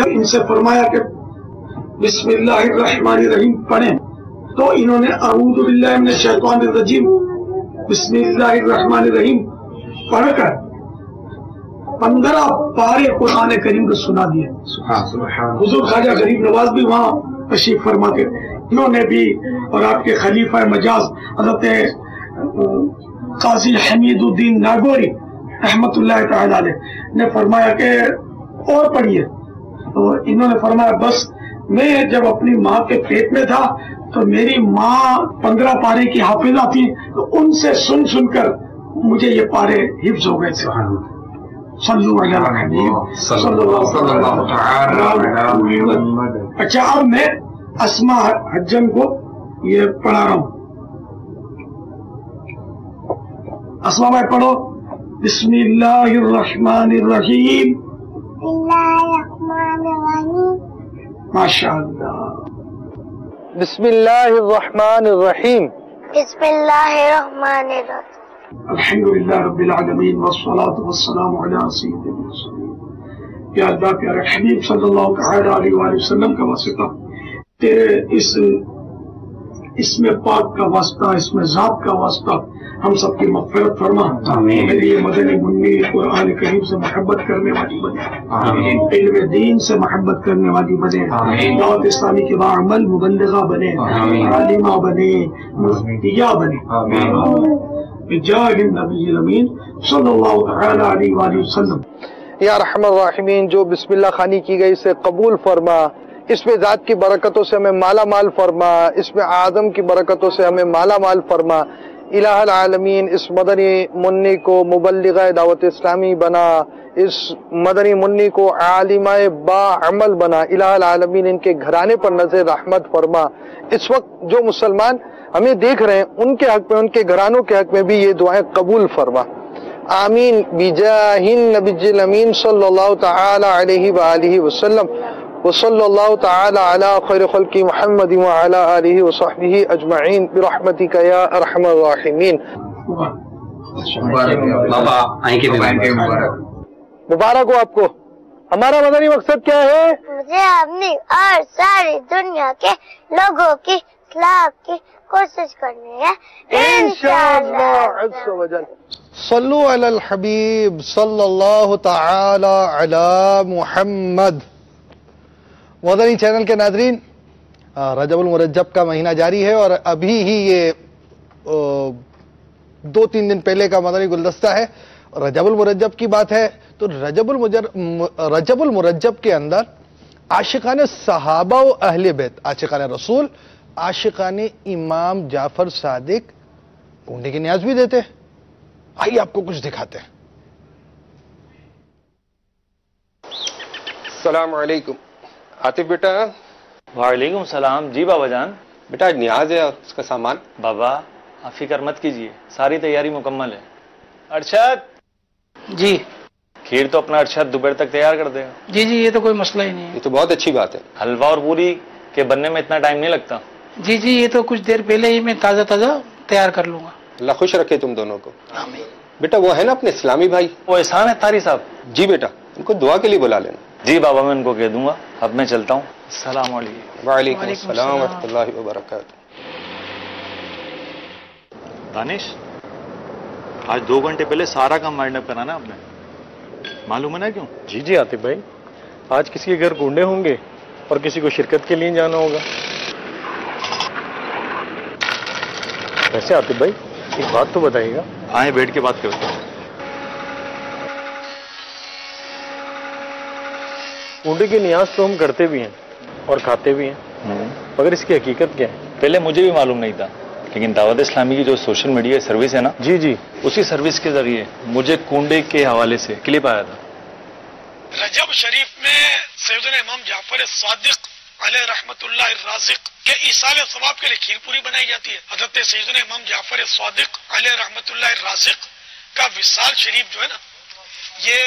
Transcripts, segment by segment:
ان سے فرمایا کہ بسم اللہ الرحمن الرحیم پڑھیں، تو انہوں نے اعوذ باللہ من الشیطان الرجیم بسم اللہ الرحمن الرحیم پڑھ کر 15 پارے قرآن کریم کو سنا دیے۔ حضور خواجہ غریب نواز بھی وہاں تشریف فرما کے انہوں نے بھی، اور آپ کے خلیفہ مجاز حضرت قاضی حمید الدین ناگوری رحمت اللہ تعالی علیہ نے فرمایا کہ اور پڑھیے، تو انہوں نے فرمایا بس میں جب اپنی ماں کے پیٹ میں تھا تو میری ماں 15 پارے کی حافظہ تھی، تو ان سے سن سن کر مجھے یہ پارے حفظ ہو گئے تھے۔ صلو علی الحبیب صلی اللہ علیہ وسلم۔ اچھا اب میں اسماء حجن کو یہ پڑھا رہا ہوں۔ اسماء میں پڑھو، بسم اللہ الرحمن الرحیم۔ ماشاء اللہ۔ بسم اللہ الرحمن الرحیم۔ بسم اللہ الرحمن الرحیم۔ الحمدللہ رب العالمین والصلاة والسلام علی سید المرسلین۔ یا اللہ پیارے حبیب صلی اللہ تعالی علیہ وآلہ وسلم کا واسطہ، تیرے اس میں پاک کا واسطہ، اس میں ذات کا واسطہ ہم سب کی مغفرت فرما۔ میری یہ مدنی منی قرآن کریم سے محبت کرنے والی بنے، علم دین سے محبت کرنے والی بنے، دعوت اسلامی کے باعمل مبلغہ بنے، عالمہ بنے، مفتیہ بنے، بجاہ النبی الامین صلی اللہ تعالی علیہ وآلہ وسلم۔ یا ارحم الراحمین، جو بسم اللہ خوانی کی گئی اسے قبول فرما، اس میں ذات کی برکتوں سے ہمیں مالا مال فرما، اس میں اعظم کی برکتوں سے ہمیں مالا مال فرما۔ الہ العالمین، اس مدنی منی کو مبلغہ دعوت اسلامی بنا، اس مدنی منی کو عالمہ با عمل بنا۔ الہ العالمین، ان کے گھرانے پر نظر رحمت فرما۔ اس وقت جو مسلمان ہمیں دیکھ رہے ہیں ان کے حق میں، ان کے گھرانوں کے حق میں بھی یہ دعائیں قبول فرما۔ آمین بجاہ النبی الامین صلی اللہ تعالی علیہ وآلہ وسلم، وصلی اللہ تعالی علی خیر خلق محمد وعلی آلہ وصحبہ اجمعین برحمتک یا ارحم الراحمین۔ مبارک ہو آپ کو۔ ہمارا مدنی مقصد کیا ہے؟ مجھے اپنی اور ساری دنیا کے لوگوں کی اصلاح کی کوشش کرنی ہے انشاءاللہ عز و جل۔ صلو علی الحبیب صلی اللہ تعالی علی محمد۔ مدنی چینل کے ناظرین، رجب المرجب کا مہینہ جاری ہے اور ابھی ہی یہ 2-3 دن پہلے کا مدنی گلدستہ ہے۔ رجب المرجب کی بات ہے تو رجب المرجب کے اندر عاشقان صحابہ و اہل بیت، عاشقان رسول، عاشقان امام جعفر صادق کنڈے کی نیاز بھی دیتے ہیں۔ آئیے آپ کو کچھ دکھاتے ہیں۔ السلام علیکم عاطف بیٹا۔ وعلیکم السلام جی بابا جان۔ بیٹا نیاز ہے اس کا سامان۔ بابا آپ فکر مت کیجیے، ساری تیاری مکمل ہے۔ ارشد جی کھیر تو اپنا ارشد دوپہر تک تیار کر دے گا۔ جی جی، یہ تو کوئی مسئلہ ہی نہیں ہے۔ یہ تو بہت اچھی بات ہے۔ حلوہ اور پوری کے بننے میں اتنا ٹائم نہیں لگتا۔ جی جی، یہ تو کچھ دیر پہلے ہی میں تازہ تیار کر لوں گا۔ اللہ خوش رکھے تم دونوں کو۔ آمین۔ بیٹا وہ ہے نا اپنے اسلامی بھائی؟ وہ احسان ہے تاری صاحب۔ جی بیٹا، ان کو دعا کے لیے بلا لینا۔ جی بابا میں ان کو کہہ دوں گا۔ اب میں چلتا ہوں، السلام علیکم۔ وعلیکم السلام ورحمۃ اللہ وبرکاتہ۔ دانش، آج 2 گھنٹے پہلے سارا کام وائنڈ اپ کرانا آپ نے، معلوم ہے نا کیوں؟ جی جی عاطف بھائی، آج کسی کے گھر گونڈے ہوں گے اور کسی کو شرکت کے لیے جانا ہوگا۔ ویسے عاطف بھائی ایک بات تو بتائیے گا۔ آئیں بیٹھ کے بات کرتے ہیں۔ گونڈے کی نیاز تو ہم کرتے بھی ہیں اور کھاتے بھی ہیں، مگر اس کی حقیقت کیا ہے؟ پہلے مجھے بھی معلوم نہیں تھا، لیکن دعوت اسلامی کی جو سوشل میڈیا سروس ہے نا، جی جی، اسی سروس کے ذریعے مجھے کنڈے کے حوالے سے کلپ آیا تھا۔ رجب شریف میں سیدنا امام جعفر صادق علیہ رحمت اللہ الرازق کے ایصال ثواب کے لیے کھیر پوری بنائی جاتی ہے۔ حضرت سیدنا امام جعفر صادق علیہ رحمت اللہ الرازق کا وصال شریف جو ہے نا، یہ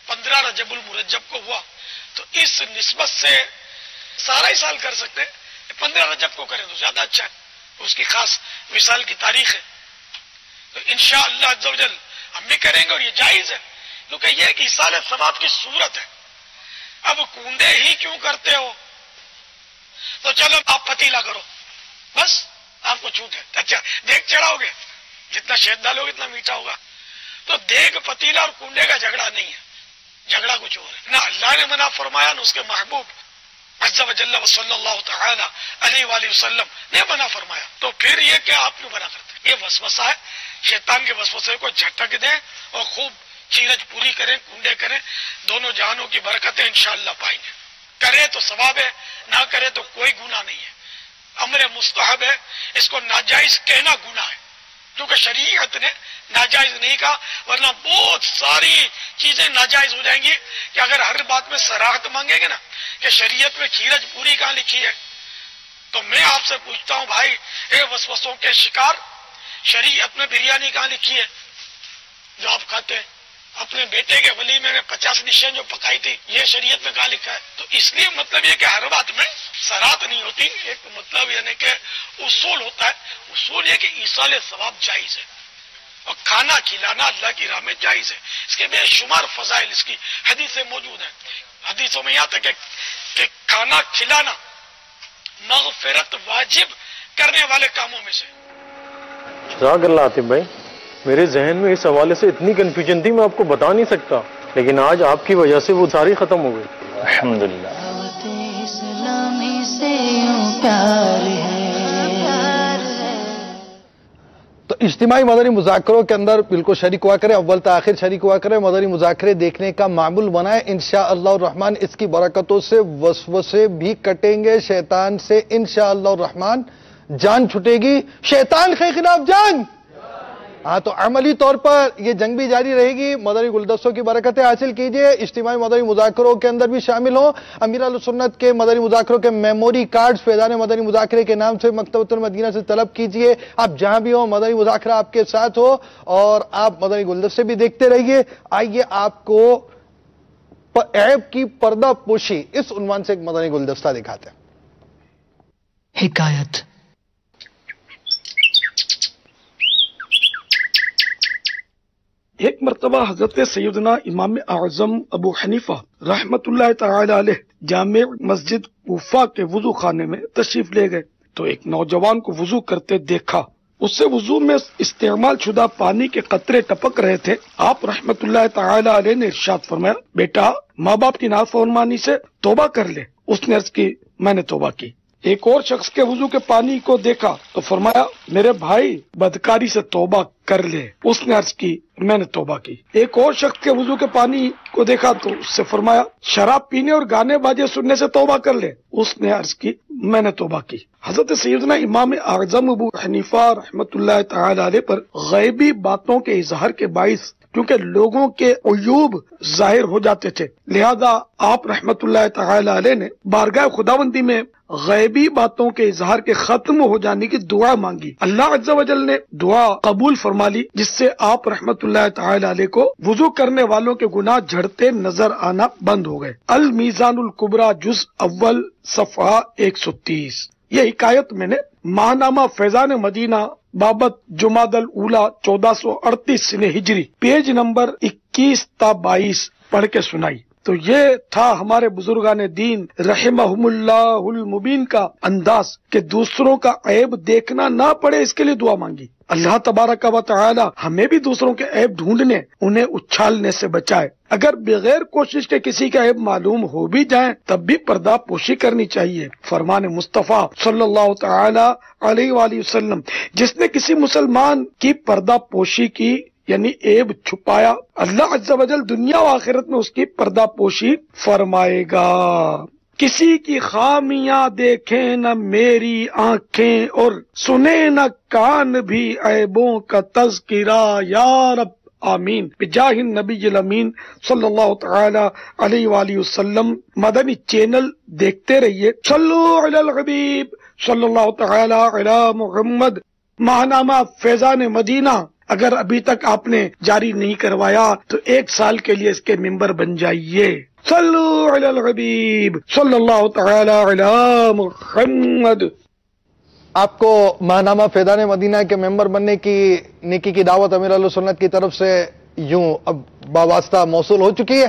15 رجب المرجب کو ہوا، تو اس نسبت سے سارا ہی سال کر سکتے ہیں، 15 رجب کو کریں تو زیادہ اچھا ہے، اس کی خاص وصال کی تاریخ ہے، تو انشاءاللہ عز و جل ہم بھی کریں گے، اور یہ جائز ہے کیونکہ یہ ایک ایصال ثواب کی صورت ہے۔ اب کونڈے ہی کیوں کرتے ہو؟ تو چلو آپ پتیلا کرو، بس آپ کو چھوٹ ہے. اچھا دیگ چڑھاؤ گے، جتنا شہد ڈالو گے اتنا میٹھا ہوگا. تو دیگ پتیلا اور کنڈے کا جھگڑا نہیں ہے، جھگڑا کچھ اور ہے. نہ اللہ نے منع فرمایا، نہ اس کے محبوب عز و جل و صلی اللہ تعالی علیہ وآلہ وسلم نے منع فرمایا. تو پھر یہ کہ آپ کیوں منع کرتے؟ یہ وسوسہ ہے. شیطان کے وسوسے کو جھٹک دیں اور خوب چیرج پوری کریں، کنڈے کریں. دونوں جہانوں کی برکتیں انشاءاللہ پائیں گے. کرے تو ثواب ہے، نہ کرے تو کوئی گناہ نہیں ہے. امر مستحب ہے، اس کو ناجائز کہنا گناہ ہے، کیونکہ شریعت نے ناجائز نہیں کہا، ورنہ بہت ساری چیزیں ناجائز ہو جائیں گی کہ اگر ہر بات میں صراحت مانگیں گے نا کہ شریعت میں کھیرج پوری کہاں لکھی ہے. تو میں آپ سے پوچھتا ہوں بھائی، اے وسوسوں کے شکار، شریعت میں بریانی کہاں لکھی ہے جو آپ کھاتے ہیں؟ اپنے بیٹے کے ولیمے میں 50 ڈشیں جو پکائی تھی، یہ شریعت میں کہاں لکھا ہے؟ تو اس لیے مطلب یہ کہ ہر بات میں صراحت نہیں ہوتی. ایک مطلب یعنی کہ اصول ہوتا ہے. اصول یہ کہ ایصال ثواب جائز ہے اور کھانا کھلانا اللہ کی راہ میں جائز ہے. اس کے بے شمار فضائل اس کی حدیثیں موجود ہیں. حدیثوں میں یہاں تک کہ کھانا کھلانا مغفرت واجب کرنے والے کاموں میں سے. جزاک اللہ عاطف بھائی، میرے ذہن میں اس حوالے سے اتنی کنفیوژن تھی میں آپ کو بتا نہیں سکتا، لیکن آج آپ کی وجہ سے وہ ساری ختم ہو گئی. الحمدللہ. اسلامی سے یوں پیار ہے. تو اجتماعی مدنی مذاکروں کے اندر بالکل شریک ہوا کریں، اول تا آخر شریک ہوا کریں، مدنی مذاکرے دیکھنے کا معمول بنائیں. انشاءاللہ الرحمن اس کی برکتوں سے وسوسے بھی کٹیں گے، شیطان سے انشاءاللہ الرحمن جان چھٹے گی. شیطان کے خلاف جنگ. ہاں تو عملی طور پر یہ جنگ بھی جاری رہے گی. مدنی گلدستوں کی برکتیں حاصل کیجئے، اجتماعی مدنی مذاکروں کے اندر بھی شامل ہوں. امیر اہل سنت کے مدنی مذاکروں کے میموری کارڈز فیضان مدنی مذاکرے کے نام سے مکتبۃ المدینہ سے طلب کیجئے. آپ جہاں بھی ہوں مدنی مذاکرہ آپ کے ساتھ ہو اور آپ مدنی گلدستے بھی دیکھتے رہیے. آئیے آپ کو عیب کی پردہ پوشی اس عنوان سے ایک مدنی گلدستہ دکھاتے ہیں. حکایت. ایک مرتبہ حضرت سیدنا امام اعظم ابو حنیفہ رحمت اللہ تعالی علیہ جامع مسجد کوفہ کے وضو خانے میں تشریف لے گئے تو ایک نوجوان کو وضو کرتے دیکھا. اس سے وضو میں استعمال شدہ پانی کے قطرے ٹپک رہے تھے. آپ رحمت اللہ تعالی علیہ نے ارشاد فرمایا، بیٹا ماں باپ کی نافرمانی سے توبہ کر لے. اس نے عرض کی، میں نے توبہ کی. ایک اور شخص کے وضو کے پانی کو دیکھا تو فرمایا، میرے بھائی بدکاری سے توبہ کر لے. اس نے عرض کی، میں نے توبہ کی. ایک اور شخص کے وضو کے پانی کو دیکھا تو اس سے فرمایا، شراب پینے اور گانے باجے سننے سے توبہ کر لے. اس نے عرض کی، میں نے توبہ کی. حضرت سیدنا امام اعظم ابو حنیفہ رحمت اللہ تعالی علیہ پر غیبی باتوں کے اظہار کے باعث کیونکہ لوگوں کے عیوب ظاہر ہو جاتے تھے، لہذا آپ رحمت اللہ تعالی علیہ نے بارگاہ خداوندی میں غیبی باتوں کے اظہار کے ختم ہو جانے کی دعا مانگی. اللہ عز و جل نے دعا قبول فرما لی، جس سے آپ رحمت اللہ تعالی علیہ کو وضو کرنے والوں کے گناہ جھڑتے نظر آنا بند ہو گئے. المیزان الکبریٰ جز اول صفحہ 130. یہ حکایت میں نے ماہنامہ فیضان مدینہ بابت جمادی الاولیٰ 1438 ہجری پیج نمبر 21 تا 22 پڑھ کے سنائی. تو یہ تھا ہمارے بزرگان دین رحمہم اللہ المبین کا انداز کہ دوسروں کا عیب دیکھنا نہ پڑے، اس کے لیے دعا مانگی. اللہ تبارک و تعالی ہمیں بھی دوسروں کے عیب ڈھونڈنے، انہیں اچھالنے سے بچائے. اگر بغیر کوشش کے کسی کا عیب معلوم ہو بھی جائیں تب بھی پردہ پوشی کرنی چاہیے. فرمان مصطفیٰ صلی اللہ تعالی علیہ وآلہ وسلم، جس نے کسی مسلمان کی پردہ پوشی کی یعنی عیب چھپایا، اللہ عز و جل دنیا و آخرت میں اس کی پردہ پوشی فرمائے گا. کسی کی خامیاں دیکھیں نہ میری آنکھیں اور سنے نہ کان بھی عیبوں کا تذکرہ، یا رب آمین بجاہ النبی الامین صلی اللہ تعالی علیہ وآلہ وسلم. مدنی چینل دیکھتے رہیے. صلو علی الحبیب صلی اللہ تعالی علی محمد. ماہنامہ فیضان مدینہ اگر ابھی تک آپ نے جاری نہیں کروایا تو 1 سال کے لیے اس کے ممبر بن جائیے. صلو علی الحبیب صلی اللہ تعالی علی محمد. آپ کو ماہنامہ فیضان مدینہ کے ممبر بننے کی نیکی کی دعوت امیر اہل سنت کی طرف سے یوں اب باواسطہ موصول ہو چکی ہے.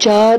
4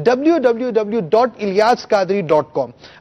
www.ilyasqadri.com।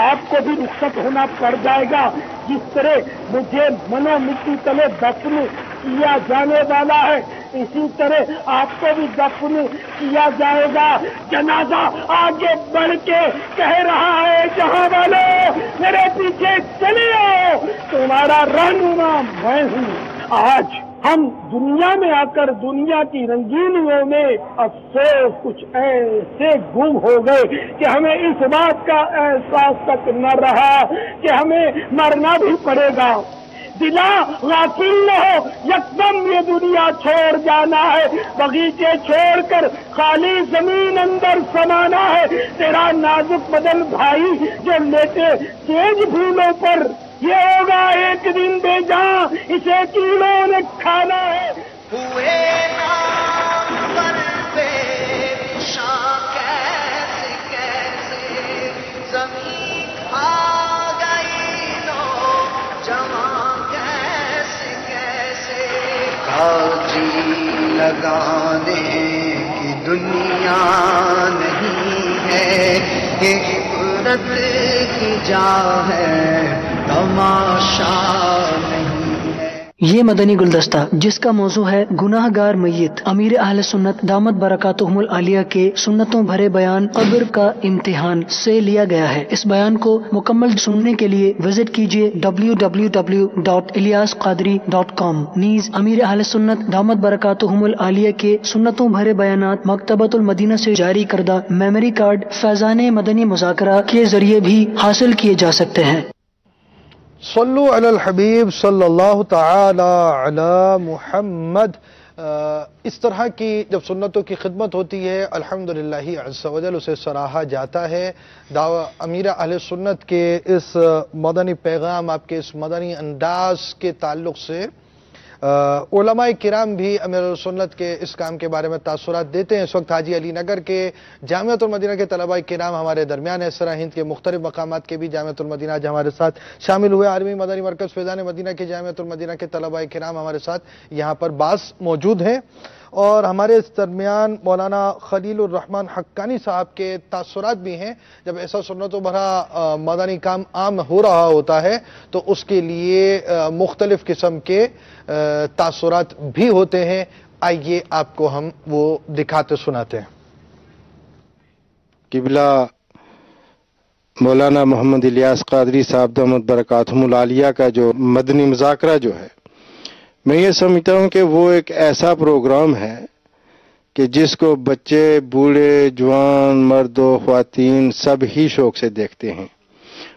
آپ کو بھی رخصت ہونا پڑ جائے گا. جس طرح مجھے منو مٹی تلے دفن کیا جانے والا ہے اسی طرح آپ کو بھی دفن کیا جائے گا. جنازہ آگے بڑھ کے کہہ رہا ہے جہاں والوں میرے پیچھے چلے آؤ تمہارا رہنما میں ہوں. آج ہم دنیا میں آ کر دنیا کی رنگینیوں میں افسوس کچھ ایسے گم ہو گئے کہ ہمیں اس بات کا احساس تک نہ رہا کہ ہمیں مرنا بھی پڑے گا. دلا غافل نہ ہو یکدم یہ دنیا چھوڑ جانا ہے. باغیچے چھوڑ کر خالی زمین اندر سمانا ہے. تیرا نازک بدن بھائی جو لیتے تیز پھولوں پر یہ ہوگا ایک دن بے جان اسے کیڑوں نے کھانا ہے. ہوئے نام پر بے نشاں کیسے کیسے زمین کھا گئی لو جماں کیسے کیسے. جی لگانے کی دنیا نہیں ہے یہ عبرت کی جا ہے تماشا نہیں. یہ مدنی گلدستہ جس کا موضوع ہے گناہ گار میت امیر اہل سنت دامت برکاتہم العالیہ کے سنتوں بھرے بیان قبر کا امتحان سے لیا گیا ہے. اس بیان کو مکمل سننے کے لیے وزٹ کیجیے www.ilyasqadri.com. نیز امیر اہل سنت دامت برکاتہم العالیہ کے سنتوں بھرے بیانات مکتبۃ المدینہ سے جاری کردہ میموری کارڈ فیضان مدنی مذاکرہ کے ذریعے بھی حاصل کیے جا سکتے ہیں. صلو علی الحبیب صلی اللہ تعالی علی محمد. اس طرح کی جب سنتوں کی خدمت ہوتی ہے الحمدللہ عز و جل اسے سراہا جاتا ہے. امیر اہل سنت کے اس مدنی پیغام آپ کے اس مدنی انداز کے تعلق سے علماء کرام بھی امیر سنت کے اس کام کے بارے میں تاثرات دیتے ہیں. اس وقت حاجی علی نگر کے جامعۃ المدینہ کے طلباء کرام ہمارے درمیان ہے. اس طرح ہند کے مختلف مقامات کے بھی جامعۃ المدینہ آج ہمارے ساتھ شامل ہوئے. عالمی مدنی مرکز فیضان مدینہ کے جامعۃ المدینہ کے طلباء کرام ہمارے ساتھ یہاں پر بعض موجود ہیں اور ہمارے اس درمیان مولانا خلیل الرحمن حقانی صاحب کے تاثرات بھی ہیں. جب ایسا سنتوں بھرا مدنی کام عام ہو رہا ہوتا ہے تو اس کے لیے مختلف قسم کے تاثرات بھی ہوتے ہیں. آئیے آپ کو ہم وہ دکھاتے سناتے ہیں. قبلہ مولانا محمد الیاس قادری صاحب دامت برکاتہم العالیہ کا جو مدنی مذاکرہ جو ہے میں یہ سمجھتا ہوں کہ وہ ایک ایسا پروگرام ہے کہ جس کو بچے بوڑھے جوان مرد و خواتین سب ہی شوق سے دیکھتے ہیں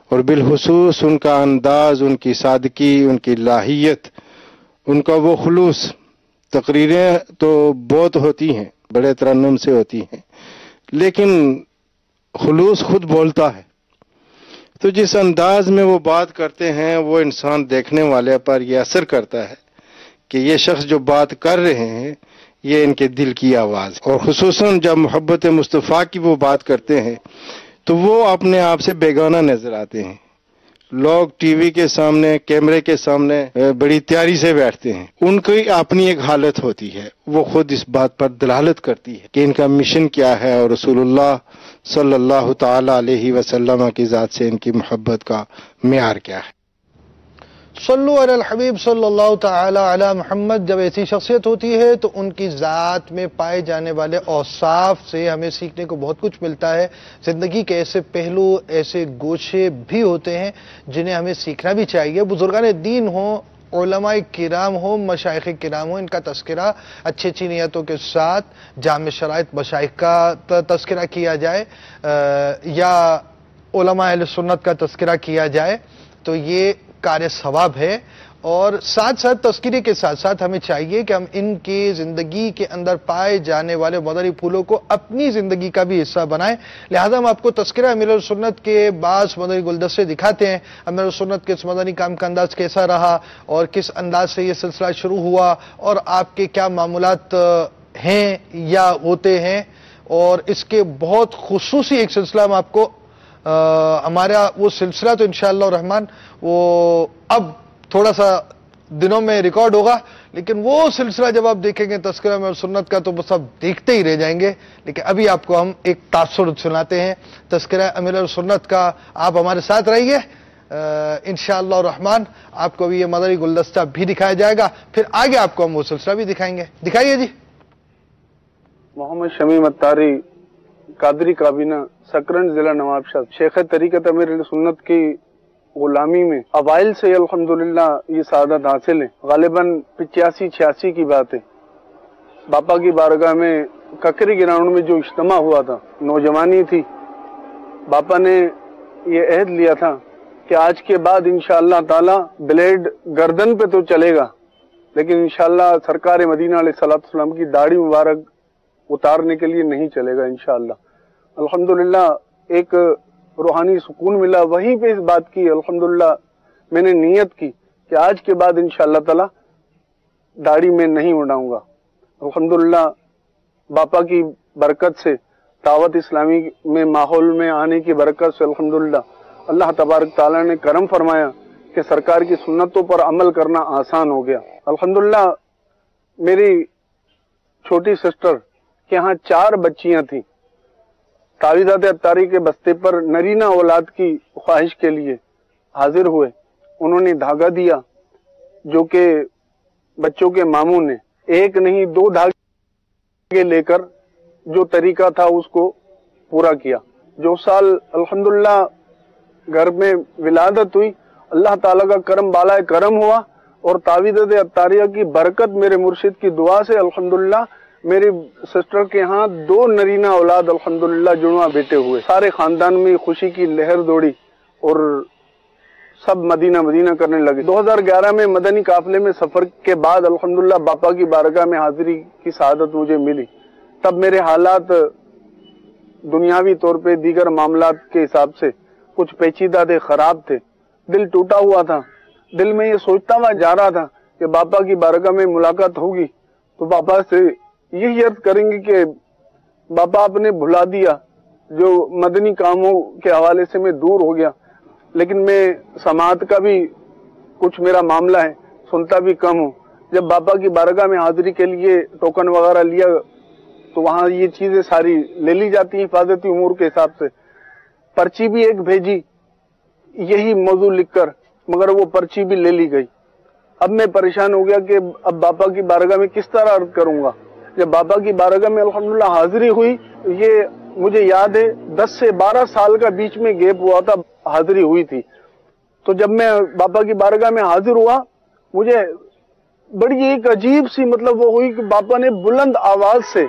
اور بالخصوص ان کا انداز ان کی سادگی ان کی لاہیت ان کا وہ خلوص. تقریریں تو بہت ہوتی ہیں بڑے ترنم سے ہوتی ہیں لیکن خلوص خود بولتا ہے. تو جس انداز میں وہ بات کرتے ہیں وہ انسان دیکھنے والے پر یہ اثر کرتا ہے کہ یہ شخص جو بات کر رہے ہیں یہ ان کے دل کی آواز. اور خصوصاً جب محبت مصطفیٰ کی وہ بات کرتے ہیں تو وہ اپنے آپ سے بیگانہ نظر آتے ہیں. لوگ ٹی وی کے سامنے کیمرے کے سامنے بڑی تیاری سے بیٹھتے ہیں. ان کی اپنی ایک حالت ہوتی ہے وہ خود اس بات پر دلالت کرتی ہے کہ ان کا مشن کیا ہے اور رسول اللہ صلی اللہ تعالی علیہ وسلم کی ذات سے ان کی محبت کا معیار کیا ہے. صلو علی الحبیب صلی اللہ تعالی علی محمد. جب ایسی شخصیت ہوتی ہے تو ان کی ذات میں پائے جانے والے اوصاف سے ہمیں سیکھنے کو بہت کچھ ملتا ہے. زندگی کے ایسے پہلو ایسے گوشے بھی ہوتے ہیں جنہیں ہمیں سیکھنا بھی چاہیے. بزرگان دین ہوں علماء کرام ہوں مشائخ کرام ہوں ان کا تذکرہ اچھی اچھی نیتوں کے ساتھ جامع شرائط مشائخ کا تذکرہ کیا جائے یا علماء اہل سنت کا تذکرہ کیا جائے تو یہ کار ثواب ہے. اور ساتھ ساتھ تذکرے کے ساتھ ساتھ ہمیں چاہیے کہ ہم ان کی زندگی کے اندر پائے جانے والے مدنی پھولوں کو اپنی زندگی کا بھی حصہ بنائیں. لہذا ہم آپ کو تذکرہ امیر السنت کے بعض مدنی گلدستے دکھاتے ہیں. امیر السنت کے اس مدنی کام کا انداز کیسا رہا اور کس انداز سے یہ سلسلہ شروع ہوا اور آپ کے کیا معمولات ہیں یا ہوتے ہیں. اور اس کے بہت خصوصی ایک سلسلہ ہم آپ کو ہمارا وہ سلسلہ تو انشاءاللہ الرحمن وہ اب تھوڑا سا دنوں میں ریکارڈ ہوگا لیکن وہ سلسلہ جب آپ دیکھیں گے تذکرہ امیل سنت کا تو بس آپ دیکھتے ہی رہ جائیں گے. لیکن ابھی آپ کو ہم ایک تاثر سناتے ہیں تذکرہ امیل سنت کا. آپ ہمارے ساتھ رہیے. انشاءاللہ الرحمن آپ کو ابھی یہ مدنی گلدستہ بھی دکھایا جائے گا, پھر آگے آپ کو ہم وہ سلسلہ بھی دکھائیں گے. دکھائیے جی. محمد شمیم اتاری, قادری کابینہ, سکرنڈ, ضلع نوابشاہ. شیخ طریقت امیر اہل سنت کی غلامی میں اوائل سے الحمدللہ یہ سعادت حاصل ہے. غالباً 85-86 کی بات ہے. باپا کی بارگاہ میں ککری گراؤنڈ میں جو اجتماع ہوا تھا, نوجوانی تھی. باپا نے یہ عہد لیا تھا کہ آج کے بعد انشاءاللہ تعالی بلیڈ گردن پہ تو چلے گا, لیکن انشاءاللہ سرکار مدینہ علیہ السلام کی داڑھی مبارک اتارنے کے لیے نہیں چلے گا انشاءاللہ. الحمدللہ ایک روحانی سکون ملا وہیں پہ اس بات کی. الحمدللہ میں نے نیت کی کہ آج کے بعد انشاءاللہ تعالی داڑھی میں نہیں اڑاؤں گا. الحمدللہ باپا کی برکت سے, دعوت اسلامی میں ماحول میں آنے کی برکت سے الحمدللہ اللہ تبارک تعالیٰ نے کرم فرمایا کہ سرکار کی سنتوں پر عمل کرنا آسان ہو گیا. الحمدللہ میری چھوٹی سسٹر کے ہاں 4 بچیاں تھیں. تعویذات اتاری کے بستے پر نرینہ اولاد کی خواہش کے لیے حاضر ہوئے. انہوں نے دھاگا دیا جو کہ بچوں کے ماموں نے 1 نہیں 2 دھاگے لے کر جو طریقہ تھا اس کو پورا کیا. جو سال الحمدللہ گھر میں ولادت ہوئی, اللہ تعالیٰ کا کرم بالائے کرم ہوا, اور تعویذات اتاریہ کی برکت میرے مرشد کی دعا سے الحمدللہ میری سسٹر کے ہاں 2 نرینہ اولاد الحمدللہ جڑواں بیٹے ہوئے. سارے خاندان میں خوشی کی لہر دوڑی اور سب مدینہ کرنے لگے. 2011 میں مدنی قافلے میں سفر کے بعد الحمدللہ باپا کی بارگاہ میں حاضری کی سعادت مجھے ملی. تب میرے حالات دنیاوی طور پہ دیگر معاملات کے حساب سے کچھ پیچیدہ تھے, خراب تھے. دل ٹوٹا ہوا تھا. دل میں یہ سوچتا ہوا جا رہا تھا کہ باپا کی بارگاہ میں ملاقات ہوگی تو باپا سے یہی عرض کریں گے کہ باپا آپ نے بھلا دیا, جو مدنی کاموں کے حوالے سے میں دور ہو گیا. لیکن میں سماعت کا بھی کچھ میرا معاملہ ہے, سنتا بھی کم ہوں. جب باپا کی بارگاہ میں حاضری کے لیے ٹوکن وغیرہ لیا تو وہاں یہ چیزیں ساری لے لی جاتی ہیں حفاظتی امور کے حساب سے. پرچی بھی ایک بھیجی یہی موضوع لکھ کر, مگر وہ پرچی بھی لے لی گئی. اب میں پریشان ہو گیا کہ اب باپا کی بارگاہ میں کس طرح عرض کروں گا. جب باپا کی بارگاہ میں الحمدللہ حاضری ہوئی, یہ مجھے یاد ہے 10 سے 12 سال کا بیچ میں گیپ ہوا تھا, حاضری ہوئی تھی. تو جب میں باپا کی بارگاہ میں حاضر ہوا, مجھے بڑی ایک عجیب سی مطلب وہ ہوئی کہ باپا نے بلند آواز سے,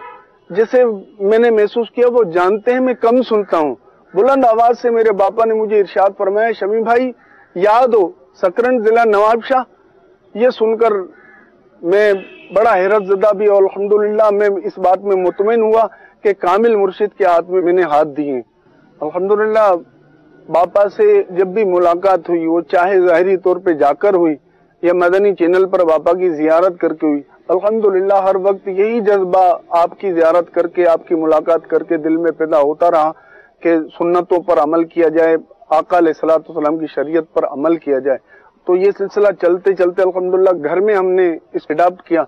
جیسے میں نے محسوس کیا وہ جانتے ہیں میں کم سنتا ہوں, بلند آواز سے میرے باپا نے مجھے ارشاد فرمایا, شمیم بھائی یاد ہو سکرنڈ ضلع نوابشاہ. یہ سن کر میں بڑا حیرت زدہ بھی, اور الحمدللہ میں اس بات میں مطمئن ہوا کہ کامل مرشد کے ہاتھ میں نے ہاتھ دیے. الحمدللہ باپا سے جب بھی ملاقات ہوئی, وہ چاہے ظاہری طور پہ جا کر ہوئی یا مدنی چینل پر باپا کی زیارت کر کے ہوئی, الحمدللہ ہر وقت یہی جذبہ آپ کی زیارت کر کے, آپ کی ملاقات کر کے دل میں پیدا ہوتا رہا کہ سنتوں پر عمل کیا جائے, آقا علیہ الصلوۃ والسلام کی شریعت پر عمل کیا جائے. تو یہ سلسلہ چلتے چلتے الحمدللہ گھر میں ہم نے اس اڈاپٹ کیا,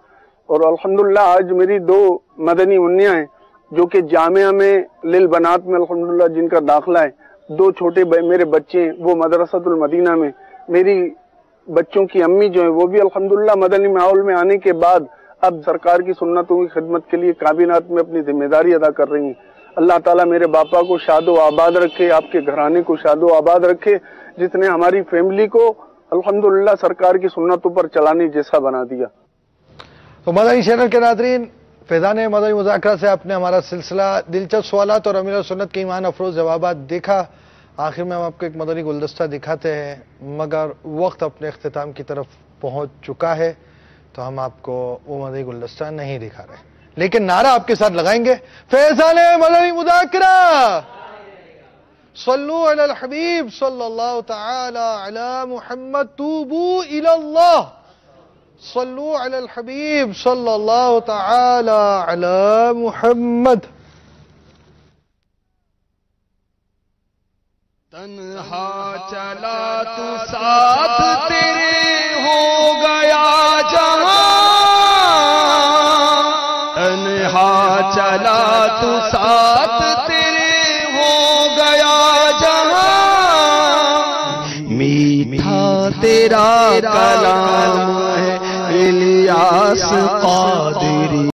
اور الحمدللہ آج میری 2 مدنی منیاں ہیں جو کہ جامعہ میں للبنات میں الحمدللہ جن کا داخلہ ہے. 2 چھوٹے میرے بچے ہیں وہ مدرسۃ المدینہ میں. میری بچوں کی امی جو ہیں وہ بھی الحمدللہ مدنی ماحول میں آنے کے بعد اب سرکار کی سنتوں کی خدمت کے لیے کابینات میں اپنی ذمہ داری ادا کر رہی ہیں. اللہ تعالیٰ میرے باپا کو شاد و آباد رکھے, آپ کے گھرانے کو شاد و آباد رکھے, جس نے ہماری فیملی کو الحمدللہ سرکار کی سنتوں پر چلانے جیسا بنا دیا. تو مدنی چینل کے ناظرین, فیضان مدنی مذاکرہ سے آپ نے ہمارا سلسلہ دلچسپ سوالات اور امیر سنت کے ایمان افروز جوابات دیکھا. آخر میں ہم آپ کو ایک مدنی گلدستہ دکھاتے ہیں, مگر وقت اپنے اختتام کی طرف پہنچ چکا ہے تو ہم آپ کو وہ مدنی گلدستہ نہیں دکھا رہے, لیکن نعرہ آپ کے ساتھ لگائیں گے, فیضان مدنی مذاکرہ صلو علی الحبیب صلی اللہ تعالی علی محمد توبو الی اللہ, صلو علی الحبیب صلی اللہ تعالی علی محمد. تنہا چلا تو ساتھ تیرے ہو گیا جہاں چلا تو ساتھ تیرے ہو گیا جہاں، میٹھا تیرا کلام ہے الیاس قادری